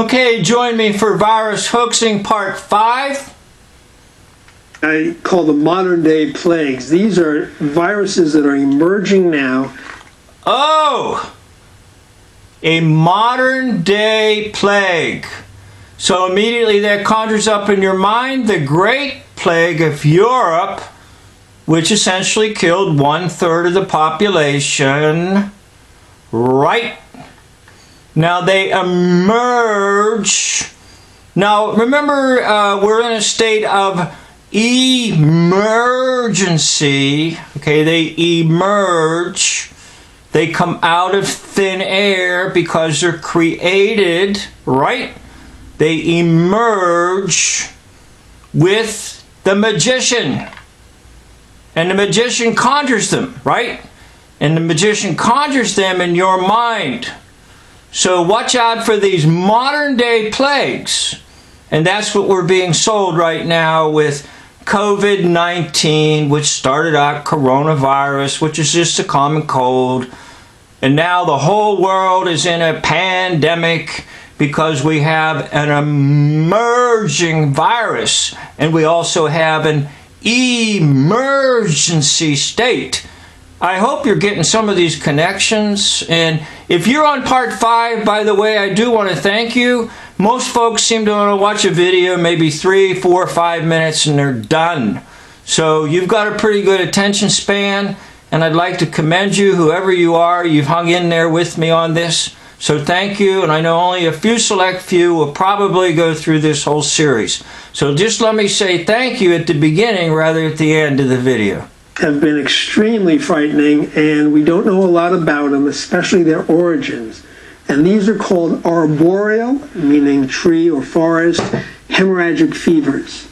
Okay, join me for Virus Hoaxing Part 5. I call them modern day plagues. These are viruses that are emerging now. Oh! A modern day plague. So immediately that conjures up in your mind the Great Plague of Europe, which essentially killed 1/3 of the population. Right? Now they emerge. Now remember, we're in a state of emergency. Okay, they emerge. They come out of thin air because they're created, right? They emerge with the magician. And the magician conjures them, right? And the magician conjures them in your mind. So watch out for these modern day plagues. And that's what we're being sold right now with COVID-19, which started out coronavirus, which is just a common cold. And now the whole world is in a pandemic because we have an emerging virus. And we also have an emergency state. I hope you're getting some of these connections. And if you're on part 5, by the way, I do want to thank you. Most folks seem to want to watch a video, maybe 3, 4, 5 minutes, and they're done. So you've got a pretty good attention span, and I'd like to commend you, whoever you are. You've hung in there with me on this. So thank you, and I know only a few select few will probably go through this whole series. So just let me say thank you at the beginning rather at the end of the video. Have been extremely frightening, and we don't know a lot about them, especially their origins. And these are called arboreal, meaning tree or forest, hemorrhagic fevers.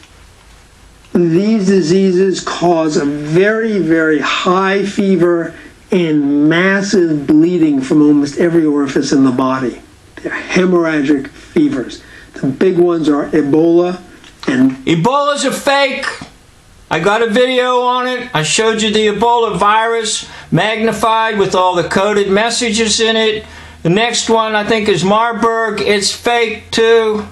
These diseases cause a very, very high fever and massive bleeding from almost every orifice in the body. They're hemorrhagic fevers. The big ones are Ebola and... Ebola's a fake! I got a video on it. I showed you the Ebola virus magnified with all the coded messages in it. The next one I think is Marburg. It's fake too.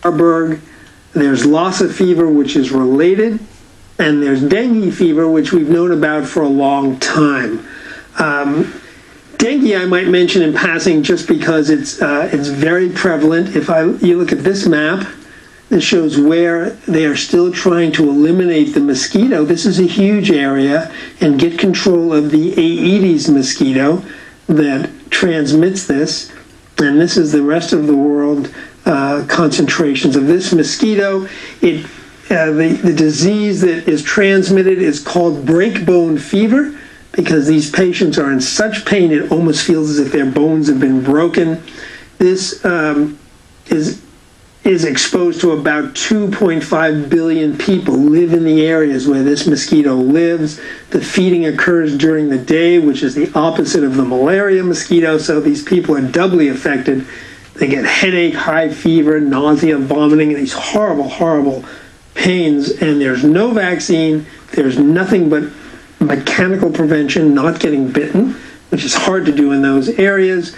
Marburg. There's Lassa fever, which is related. And there's dengue fever, which we've known about for a long time. Dengue I might mention in passing just because it's very prevalent. If you look at this map, it shows where they are still trying to eliminate the mosquito. This is a huge area, and get control of the Aedes mosquito that transmits this. And this is the rest of the world concentrations of this mosquito. The disease that is transmitted is called breakbone fever because these patients are in such pain it almost feels as if their bones have been broken. This is exposed to about 2.5 billion people live in the areas where this mosquito lives. The feeding occurs during the day, which is the opposite of the malaria mosquito, so these people are doubly affected. They get headache, high fever, nausea, vomiting, and these horrible, horrible pains, and there's no vaccine. There's nothing but mechanical prevention, not getting bitten, which is hard to do in those areas,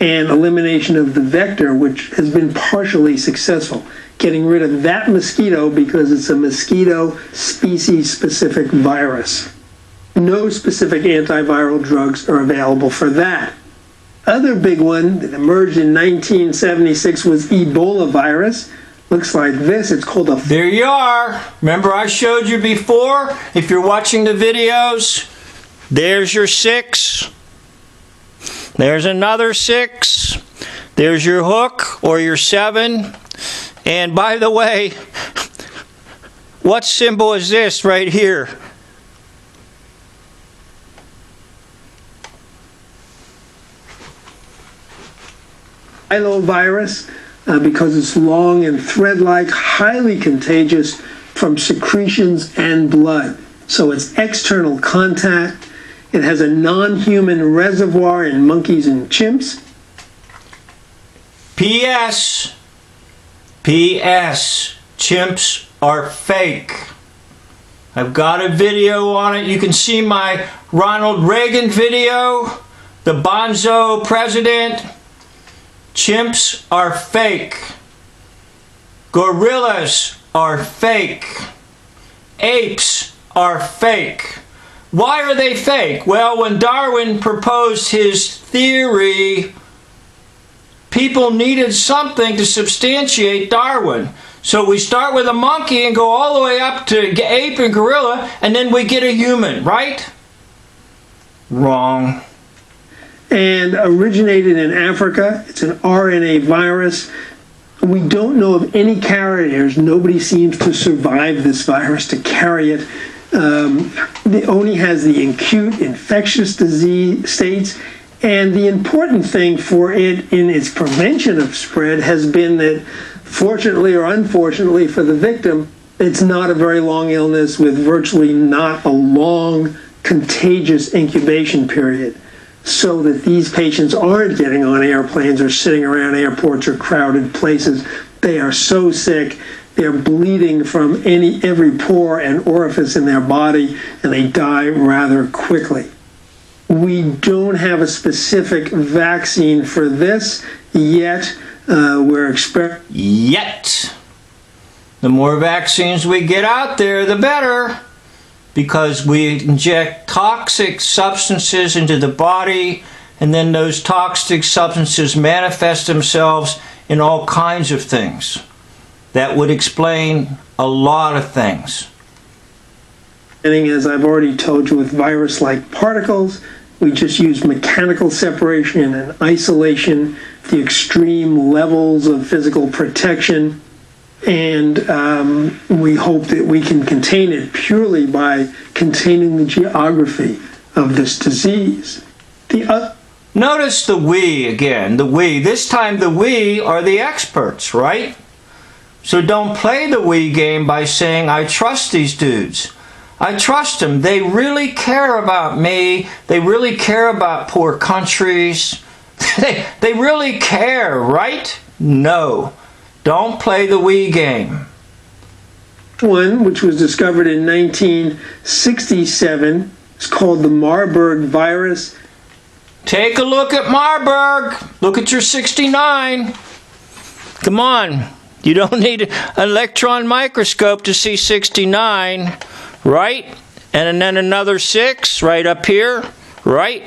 and elimination of the vector, which has been partially successful. Getting rid of that mosquito because it's a mosquito species-specific virus. No specific antiviral drugs are available for that. Other big one that emerged in 1976 was Ebola virus. Looks like this. It's called a... There you are. Remember I showed you before? If you're watching the videos, there's your 6. There's another 6. There's your hook or your 7. And by the way, what symbol is this right here? Virus, because it's long and thread-like, highly contagious from secretions and blood. So it's external contact. It has a non-human reservoir in monkeys and chimps. P.S. Chimps are fake. I've got a video on it. You can see my Ronald Reagan video. the bonzo president. Chimps are fake. Gorillas are fake. Apes are fake. Why are they fake? Well, when Darwin proposed his theory, people needed something to substantiate Darwin. So we start with a monkey and go all the way up to ape and gorilla, and then we get a human, right? Wrong. And originated in Africa. It's an RNA virus. We don't know of any carriers. Nobody seems to survive this virus, to carry it. It only has the acute infectious disease states. And the important thing for it in its prevention of spread has been that, fortunately or unfortunately for the victim, it's not a very long illness with virtually not a long contagious incubation period, so that these patients aren't getting on airplanes or sitting around airports or crowded places. They are so sick, they're bleeding from every pore and orifice in their body, and they die rather quickly. We don't have a specific vaccine for this yet. Yet. The more vaccines we get out there, the better, because we inject toxic substances into the body, and then those toxic substances manifest themselves in all kinds of things. That would explain a lot of things. As I've already told you, with virus-like particles, we just use mechanical separation and isolation, the extreme levels of physical protection, and we hope that we can contain it purely by containing the geography of this disease. Notice the we again, the we. This time the we are the experts, right? So don't play the we game by saying, I trust these dudes. I trust them. They really care about me. They really care about poor countries. They really care, right? No. Don't play the we game. One, which was discovered in 1967, is called the Marburg Virus. Take a look at Marburg. Look at your 69. Come on. You don't need an electron microscope to see 69. Right? And then another 6 right up here. Right?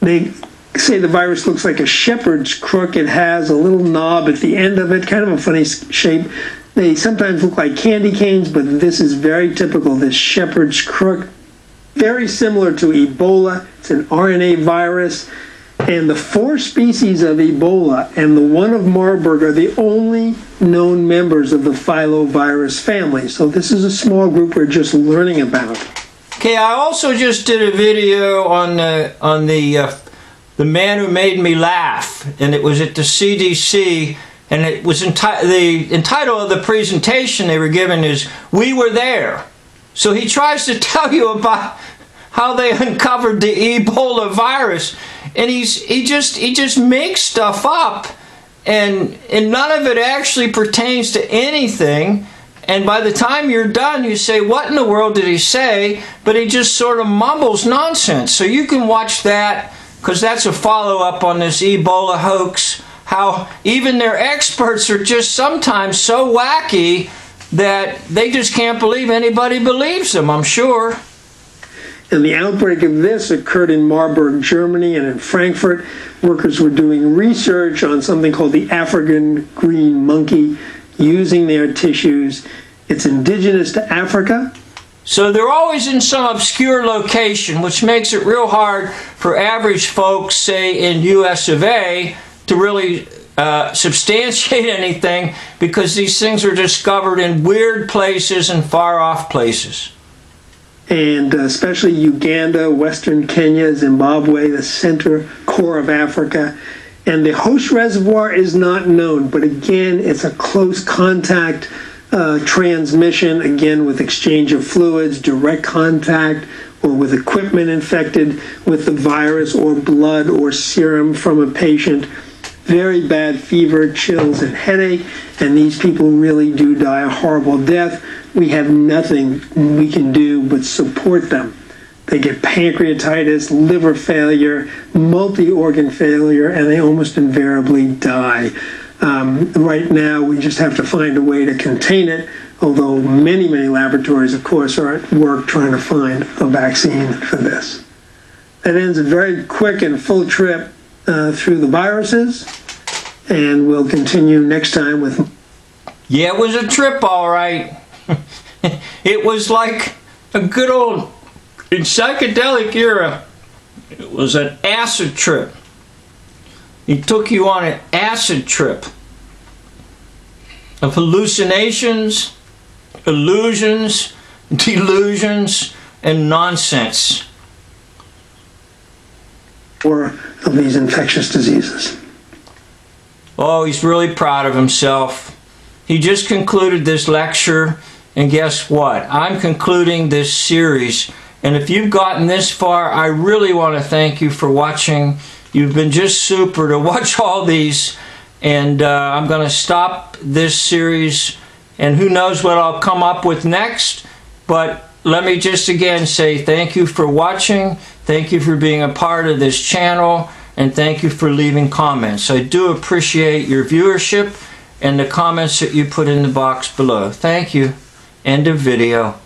They say the virus looks like a shepherd's crook. It has a little knob at the end of it, kind of a funny shape. They sometimes look like candy canes, but this is very typical, this shepherd's crook. Very similar to Ebola. It's an RNA virus. And the 4 species of Ebola and the one of Marburg are the only known members of the filovirus family. So this is a small group we're just learning about. Okay, I also just did a video on the man who made me laugh, and it was at the CDC, and it was the title of the presentation they were given is "We Were There." So he tries to tell you about how they uncovered the Ebola virus, and he just makes stuff up, and none of it actually pertains to anything. And by the time you're done, you say, what in the world did he say? But he just sort of mumbles nonsense. So you can watch that, because that's a follow-up on this Ebola hoax, how even their experts are just sometimes so wacky that they just can't believe anybody believes them, I'm sure. And the outbreak of this occurred in Marburg, Germany, and in Frankfurt. Workers were doing research on something called the African green monkey, using their tissues. It's indigenous to Africa. So they're always in some obscure location, which makes it real hard for average folks, say in US of A, to really substantiate anything, because these things are discovered in weird places and far off places. And especially Uganda, Western Kenya, Zimbabwe, the center core of Africa. And the host reservoir is not known, but again, it's a close contact transmission, again with exchange of fluids, direct contact, or with equipment infected with the virus, or blood or serum from a patient. Very bad fever, chills, and headache, and these people really do die a horrible death. We have nothing we can do but support them. they get pancreatitis, liver failure, multi-organ failure, and they almost invariably die. Right now, we just have to find a way to contain it, although many, many laboratories, of course, are at work trying to find a vaccine for this. That ends a very quick and full trip through the viruses, and we'll continue next time with... Yeah, it was a trip, all right. It was like a good old, in psychedelic era, it was an acid trip. He took you on an acid trip of hallucinations, illusions, delusions, and nonsense. Or of these infectious diseases. Oh, he's really proud of himself. He just concluded this lecture, and guess what? I'm concluding this series. And if you've gotten this far, I really want to thank you for watching. You've been just super to watch all these. And I'm going to stop this series, and who knows what I'll come up with next. But let me just again say thank you for watching. Thank you for being a part of this channel. And thank you for leaving comments. I do appreciate your viewership and the comments that you put in the box below. Thank you. End of video.